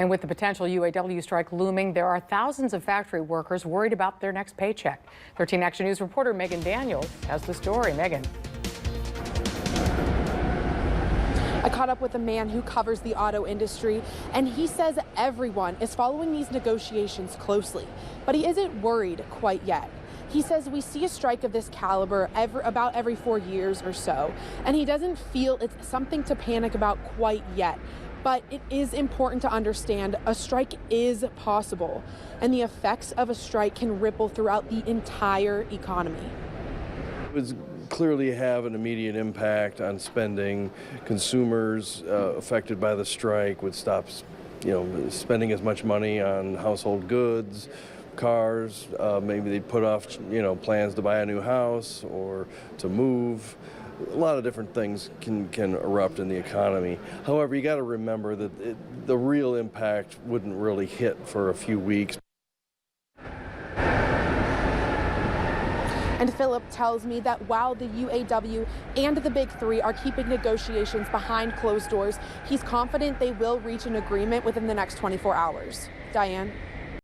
And with the potential UAW strike looming, there are thousands of factory workers worried about their next paycheck. 13 Action News reporter Megan Daniels has the story. Megan. I caught up with a man who covers the auto industry, and he says everyone is following these negotiations closely, but he isn't worried quite yet. He says we see a strike of this caliber about every 4 years or so, and he doesn't feel it's something to panic about quite yet. But it is important to understand a strike is possible, and the effects of a strike can ripple throughout the entire economy. It would clearly have an immediate impact on spending. Consumers affected by the strike would stop, spending as much money on household goods, cars. Maybe they'd put off, plans to buy a new house or to move. A lot of different things can erupt in the economy. However, you got to remember that the real impact wouldn't really hit for a few weeks. And Philip tells me that while the UAW and the Big Three are keeping negotiations behind closed doors, he's confident they will reach an agreement within the next 24 hours. Diane?